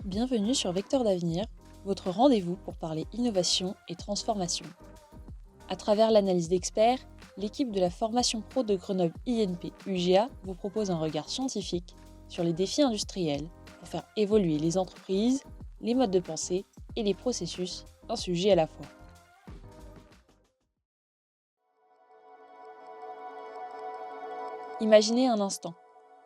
Bienvenue sur Vecteur d'avenir, votre rendez-vous pour parler innovation et transformation. À travers l'analyse d'experts, l'équipe de la formation pro de Grenoble INP UGA vous propose un regard scientifique sur les défis industriels pour faire évoluer les entreprises, les modes de pensée et les processus, un sujet à la fois. Imaginez un instant.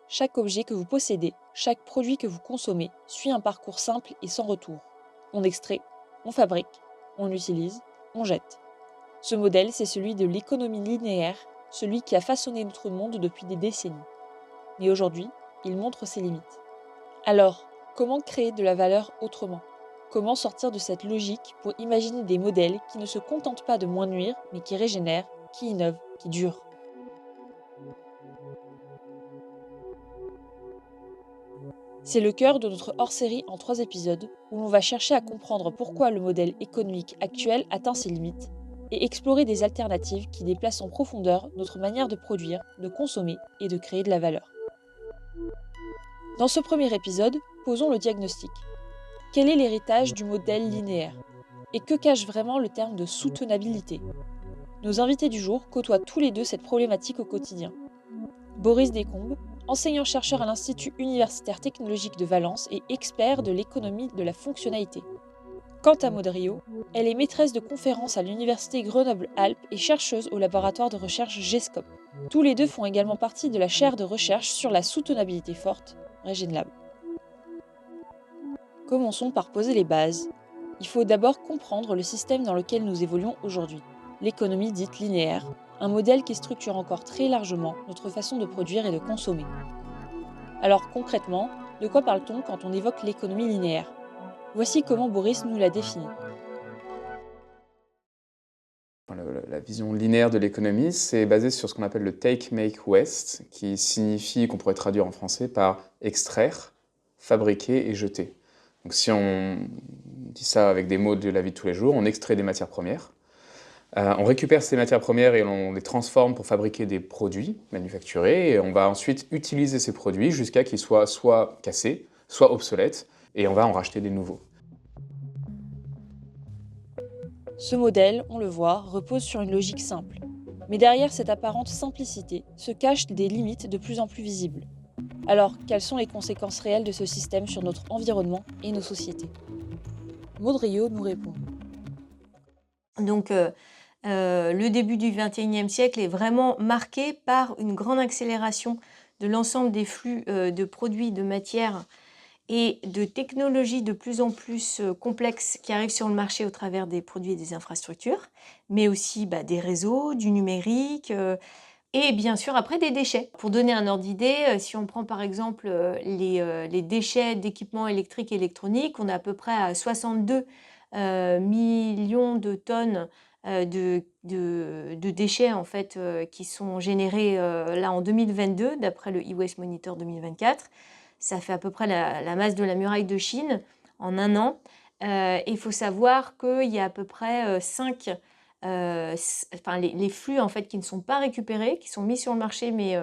Chaque objet que vous possédez, chaque produit que vous consommez suit un parcours simple et sans retour. On extrait, on fabrique, on utilise, on jette. Ce modèle, c'est celui de l'économie linéaire, celui qui a façonné notre monde depuis des décennies. Mais aujourd'hui, il montre ses limites. Alors, comment créer de la valeur autrement ? Comment sortir de cette logique pour imaginer des modèles qui ne se contentent pas de moins nuire, mais qui régénèrent, qui innovent, qui durent ? C'est le cœur de notre hors-série en 3 épisodes, où l'on va chercher à comprendre pourquoi le modèle économique actuel atteint ses limites, et explorer des alternatives qui déplacent en profondeur notre manière de produire, de consommer et de créer de la valeur. Dans ce premier épisode, posons le diagnostic. Quel est l'héritage du modèle linéaire ? Et que cache vraiment le terme de soutenabilité ? Nos invités du jour côtoient tous les deux cette problématique au quotidien. Boris Descombes, enseignant-chercheur à l'Institut universitaire technologique de Valence et expert de l'économie de la fonctionnalité. Quant à Maud Riault, elle est maîtresse de conférences à l'Université Grenoble-Alpes et chercheuse au laboratoire de recherche GESCOP. Tous les deux font également partie de la chaire de recherche sur la soutenabilité forte, RegenLab. Commençons par poser les bases. Il faut d'abord comprendre le système dans lequel nous évoluons aujourd'hui, l'économie dite linéaire, un modèle qui structure encore très largement notre façon de produire et de consommer. Alors concrètement, de quoi parle-t-on quand on évoque l'économie linéaire ? Voici comment Boris nous la définit. La vision linéaire de l'économie, c'est basé sur ce qu'on appelle le take, make, waste, qui signifie, qu'on pourrait traduire en français par extraire, fabriquer et jeter. Donc si on dit ça avec des mots de la vie de tous les jours, on extrait des matières premières, on récupère ces matières premières et on les transforme pour fabriquer des produits manufacturés, et on va ensuite utiliser ces produits jusqu'à qu'ils soient soit cassés, soit obsolètes, et on va en racheter des nouveaux. Ce modèle, on le voit, repose sur une logique simple. Mais derrière cette apparente simplicité se cachent des limites de plus en plus visibles. Alors, quelles sont les conséquences réelles de ce système sur notre environnement et nos sociétés ? Maud Riault nous répond. Donc, le début du XXIe siècle est vraiment marqué par une grande accélération de l'ensemble des flux de produits, de matières et de technologies de plus en plus complexes qui arrivent sur le marché au travers des produits et des infrastructures, mais aussi des réseaux, du numérique et bien sûr après des déchets. Pour donner un ordre d'idée, si on prend par exemple les déchets d'équipements électriques et électroniques, on est à peu près à 62 millions de tonnes de déchets en fait, qui sont générés là en 2022 d'après le e-Waste Monitor 2024. Ça fait à peu près la masse de la muraille de Chine en un an. Il faut savoir qu'il y a à peu près les flux en fait, qui ne sont pas récupérés, qui sont mis sur le marché, mais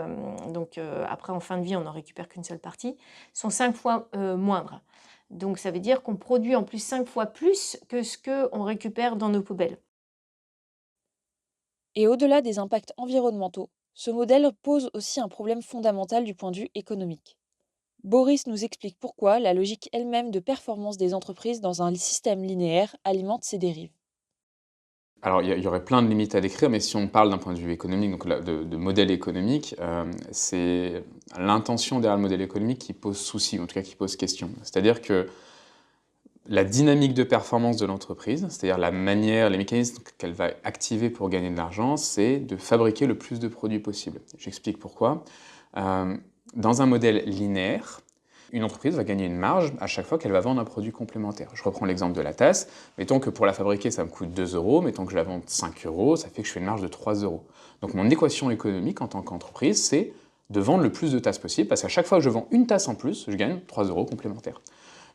après en fin de vie on n'en récupère qu'une seule partie, sont 5 fois moindres. Donc ça veut dire qu'on produit en plus 5 fois plus que ce qu'on récupère dans nos poubelles. Et au-delà des impacts environnementaux, ce modèle pose aussi un problème fondamental du point de vue économique. Boris nous explique pourquoi la logique elle-même de performance des entreprises dans un système linéaire alimente ces dérives. Alors il y aurait plein de limites à décrire, mais si on parle d'un point de vue économique, donc de modèle économique, c'est l'intention derrière le modèle économique qui pose souci, en tout cas qui pose question. C'est-à-dire que la dynamique de performance de l'entreprise, c'est-à-dire la manière, les mécanismes qu'elle va activer pour gagner de l'argent, c'est de fabriquer le plus de produits possible. J'explique pourquoi. Dans un modèle linéaire, une entreprise va gagner une marge à chaque fois qu'elle va vendre un produit complémentaire. Je reprends l'exemple de la tasse. Mettons que pour la fabriquer, ça me coûte 2 €. Mettons que je la vende 5 €, ça fait que je fais une marge de 3 €. Donc mon équation économique en tant qu'entreprise, c'est de vendre le plus de tasses possible, parce qu'à chaque fois que je vends une tasse en plus, je gagne 3 € complémentaires.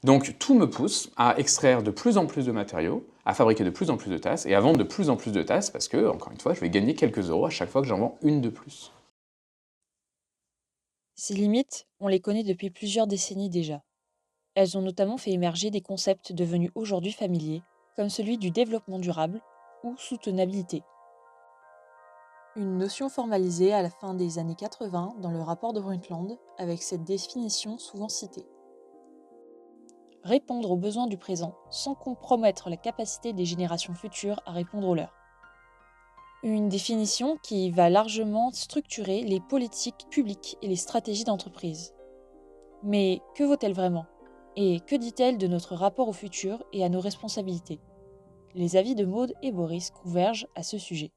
Donc tout me pousse à extraire de plus en plus de matériaux, à fabriquer de plus en plus de tasses et à vendre de plus en plus de tasses parce que, encore une fois, je vais gagner quelques euros à chaque fois que j'en vends une de plus. Ces limites, on les connaît depuis plusieurs décennies déjà. Elles ont notamment fait émerger des concepts devenus aujourd'hui familiers, comme celui du développement durable ou soutenabilité. Une notion formalisée à la fin des années 80 dans le rapport de Brundtland, avec cette définition souvent citée. Répondre aux besoins du présent sans compromettre la capacité des générations futures à répondre aux leurs. Une définition qui va largement structurer les politiques publiques et les stratégies d'entreprise. Mais que vaut-elle vraiment ? Et que dit-elle de notre rapport au futur et à nos responsabilités ? Les avis de Maude et Boris convergent à ce sujet.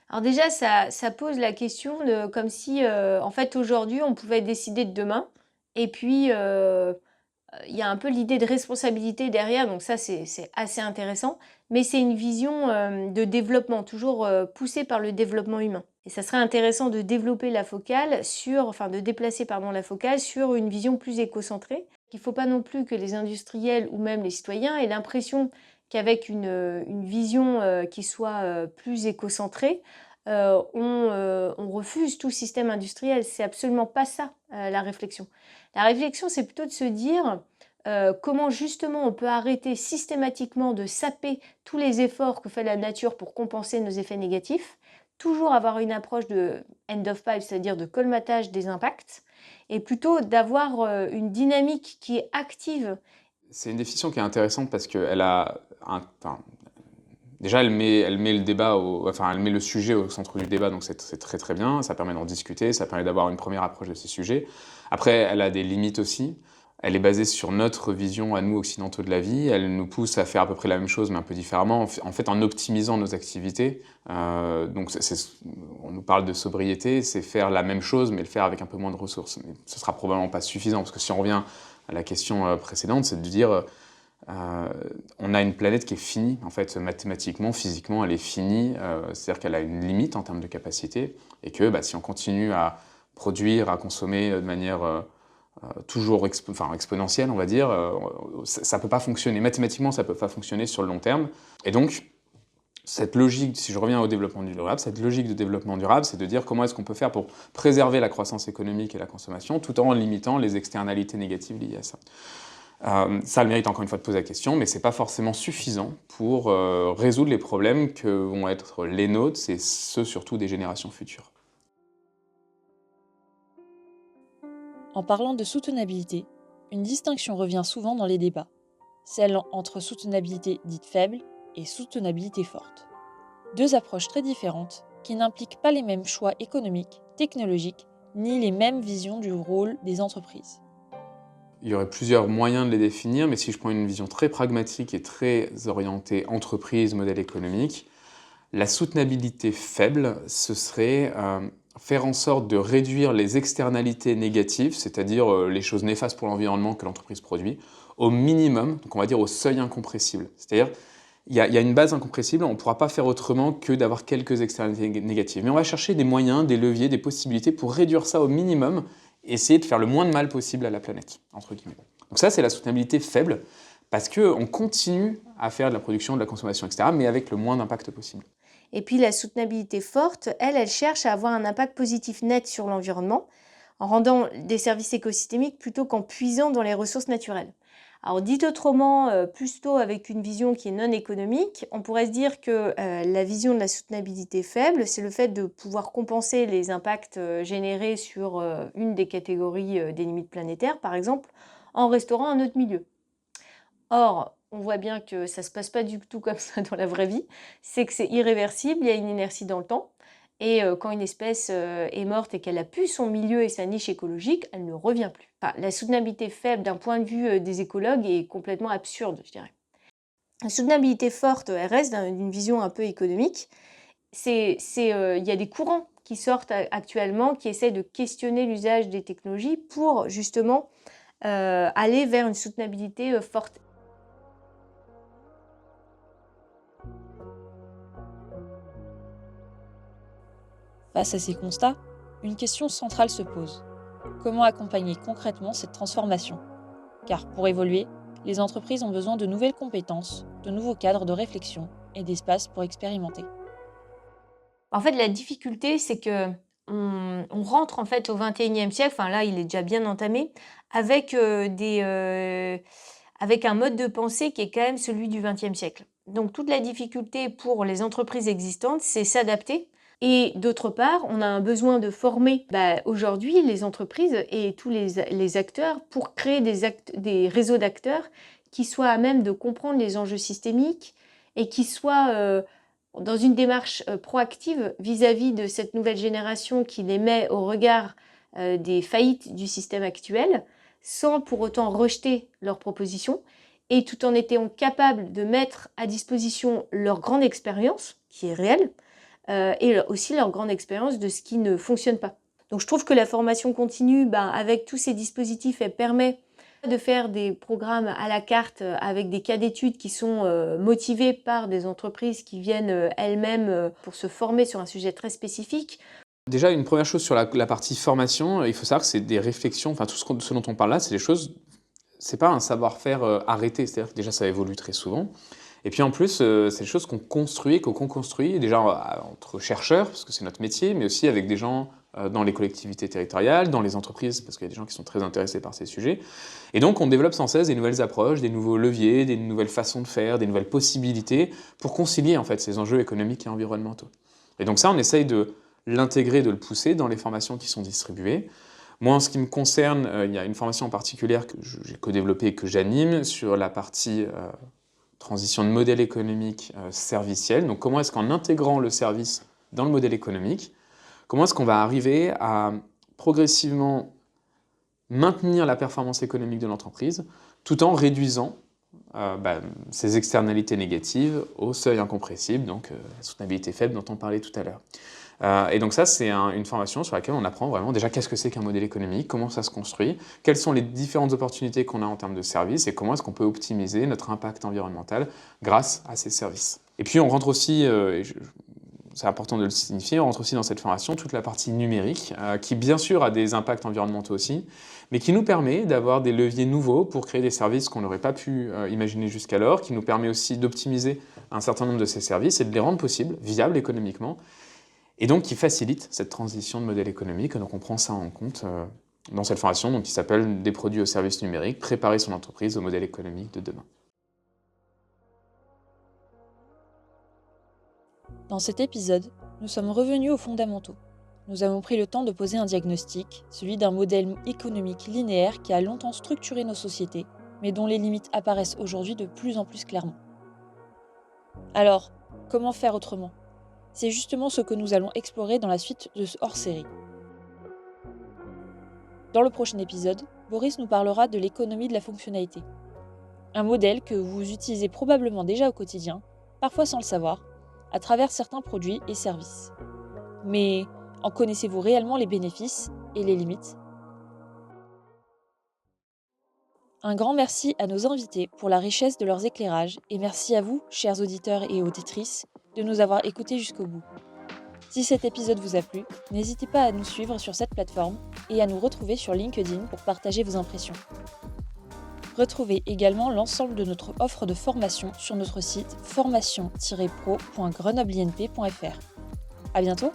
Alors déjà, ça pose la question de comme si, en fait, aujourd'hui, on pouvait décider de demain. Et puis, il y a un peu l'idée de responsabilité derrière, donc ça, c'est assez intéressant. Mais c'est une vision de développement, toujours poussée par le développement humain. Et ça serait intéressant de développer la focale enfin de déplacer pardon, la focale sur une vision plus écocentrée. Il ne faut pas non plus que les industriels ou même les citoyens aient l'impression qu'avec une vision qui soit plus écocentrée, on refuse tout système industriel. C'est absolument pas ça la réflexion. La réflexion, c'est plutôt de se dire comment justement on peut arrêter systématiquement de saper tous les efforts que fait la nature pour compenser nos effets négatifs, toujours avoir une approche de end of pipe, c'est-à-dire de colmatage des impacts, et plutôt d'avoir une dynamique qui est active. C'est une définition qui est intéressante parce qu'elle a déjà, elle met le débat, elle met le sujet au centre du débat, donc c'est très très bien. Ça permet d'en discuter, ça permet d'avoir une première approche de ces sujets. Après, elle a des limites aussi. Elle est basée sur notre vision à nous occidentaux de la vie. Elle nous pousse à faire à peu près la même chose, mais un peu différemment, en fait en optimisant nos activités. Donc, on nous parle de sobriété, c'est faire la même chose, mais le faire avec un peu moins de ressources. Mais ce sera probablement pas suffisant, parce que si on revient à la question précédente, c'est de dire on a une planète qui est finie, en fait, mathématiquement, physiquement, elle est finie, c'est-à-dire qu'elle a une limite en termes de capacité, et que si on continue à produire, à consommer de manière toujours exponentielle, on va dire, ça ne peut pas fonctionner. Mathématiquement, ça ne peut pas fonctionner sur le long terme. Et donc, cette logique, si je reviens au développement durable, cette logique de développement durable, c'est de dire comment est-ce qu'on peut faire pour préserver la croissance économique et la consommation, tout en limitant les externalités négatives liées à ça. Ça a le mérite encore une fois de poser la question, mais ce n'est pas forcément suffisant pour résoudre les problèmes que vont être les nôtres, et ceux surtout des générations futures. En parlant de soutenabilité, une distinction revient souvent dans les débats, celle entre soutenabilité dite faible et soutenabilité forte. Deux approches très différentes qui n'impliquent pas les mêmes choix économiques, technologiques, ni les mêmes visions du rôle des entreprises. Il y aurait plusieurs moyens de les définir, mais si je prends une vision très pragmatique et très orientée entreprise, modèle économique, la soutenabilité faible, ce serait faire en sorte de réduire les externalités négatives, c'est-à-dire les choses néfastes pour l'environnement que l'entreprise produit, au minimum, donc on va dire au seuil incompressible. C'est-à-dire, il y a une base incompressible, on ne pourra pas faire autrement que d'avoir quelques externalités négatives. Mais on va chercher des moyens, des leviers, des possibilités pour réduire ça au minimum, et essayer de faire le moins de mal possible à la planète, entre guillemets. Donc ça, c'est la soutenabilité faible, parce qu'on continue à faire de la production, de la consommation, etc., mais avec le moins d'impact possible. Et puis la soutenabilité forte, elle cherche à avoir un impact positif net sur l'environnement, en rendant des services écosystémiques plutôt qu'en puisant dans les ressources naturelles. Alors dit autrement, plutôt avec une vision qui est non économique, on pourrait se dire que la vision de la soutenabilité faible, c'est le fait de pouvoir compenser les impacts générés sur une des catégories des limites planétaires, par exemple, en restaurant un autre milieu. Or, on voit bien que ça ne se passe pas du tout comme ça dans la vraie vie, c'est que c'est irréversible, il y a une inertie dans le temps, et quand une espèce est morte et qu'elle a pu son milieu et sa niche écologique, elle ne revient plus. Enfin, la soutenabilité faible d'un point de vue des écologues est complètement absurde, je dirais. La soutenabilité forte, elle reste d'une vision un peu économique. Il y a des courants qui sortent actuellement qui essaient de questionner l'usage des technologies pour justement aller vers une soutenabilité forte. Face à ces constats, une question centrale se pose. Comment accompagner concrètement cette transformation ? Car pour évoluer, les entreprises ont besoin de nouvelles compétences, de nouveaux cadres de réflexion et d'espaces pour expérimenter. En fait, la difficulté, c'est que on rentre en fait au XXIe siècle, enfin là, il est déjà bien entamé, avec avec un mode de pensée qui est quand même celui du XXe siècle. Donc toute la difficulté pour les entreprises existantes, c'est s'adapter. Et d'autre part, on a un besoin de former aujourd'hui les entreprises et tous les acteurs pour créer des réseaux d'acteurs qui soient à même de comprendre les enjeux systémiques et qui soient dans une démarche proactive vis-à-vis de cette nouvelle génération qui les met au regard des faillites du système actuel, sans pour autant rejeter leurs propositions, et tout en étant capables de mettre à disposition leur grande expérience, qui est réelle, et aussi leur grande expérience de ce qui ne fonctionne pas. Donc je trouve que la formation continue, avec tous ces dispositifs, elle permet de faire des programmes à la carte avec des cas d'études qui sont motivés par des entreprises qui viennent elles-mêmes pour se former sur un sujet très spécifique. Déjà, une première chose sur la partie formation, il faut savoir que c'est des réflexions, enfin tout ce dont on parle là, c'est des choses, c'est pas un savoir-faire arrêté, c'est-à-dire que déjà ça évolue très souvent. Et puis en plus, c'est des choses qu'on construit, qu'on construit déjà entre chercheurs, parce que c'est notre métier, mais aussi avec des gens dans les collectivités territoriales, dans les entreprises, parce qu'il y a des gens qui sont très intéressés par ces sujets. Et donc on développe sans cesse des nouvelles approches, des nouveaux leviers, des nouvelles façons de faire, des nouvelles possibilités pour concilier en fait ces enjeux économiques et environnementaux. Et donc ça, on essaye de l'intégrer, de le pousser dans les formations qui sont distribuées. Moi, en ce qui me concerne, il y a une formation en particulier que j'ai co-développée et que j'anime sur la partie transition de modèle économique serviciel. Donc comment est-ce qu'en intégrant le service dans le modèle économique, comment est-ce qu'on va arriver à progressivement maintenir la performance économique de l'entreprise tout en réduisant ses externalités négatives au seuil incompressible, donc la soutenabilité faible dont on parlait tout à l'heure. Et donc ça, c'est une formation sur laquelle on apprend vraiment déjà qu'est-ce que c'est qu'un modèle économique, comment ça se construit, quelles sont les différentes opportunités qu'on a en termes de services et comment est-ce qu'on peut optimiser notre impact environnemental grâce à ces services. Et puis on rentre aussi, c'est important de le signifier, on rentre aussi dans cette formation toute la partie numérique qui bien sûr a des impacts environnementaux aussi, mais qui nous permet d'avoir des leviers nouveaux pour créer des services qu'on n'aurait pas pu imaginer jusqu'alors, qui nous permet aussi d'optimiser un certain nombre de ces services et de les rendre possibles, viables économiquement, et donc qui facilite cette transition de modèle économique. Donc on prend ça en compte dans cette formation donc, qui s'appelle « Des produits au service numérique, préparer son entreprise au modèle économique de demain ». Dans cet épisode, nous sommes revenus aux fondamentaux. Nous avons pris le temps de poser un diagnostic, celui d'un modèle économique linéaire qui a longtemps structuré nos sociétés, mais dont les limites apparaissent aujourd'hui de plus en plus clairement. Alors, comment faire autrement ? C'est justement ce que nous allons explorer dans la suite de ce hors-série. Dans le prochain épisode, Boris nous parlera de l'économie de la fonctionnalité. Un modèle que vous utilisez probablement déjà au quotidien, parfois sans le savoir, à travers certains produits et services. Mais en connaissez-vous réellement les bénéfices et les limites ? Un grand merci à nos invités pour la richesse de leurs éclairages et merci à vous, chers auditeurs et auditrices, de nous avoir écoutés jusqu'au bout. Si cet épisode vous a plu, n'hésitez pas à nous suivre sur cette plateforme et à nous retrouver sur LinkedIn pour partager vos impressions. Retrouvez également l'ensemble de notre offre de formation sur notre site formation-pro.grenoble-inp.fr. À bientôt!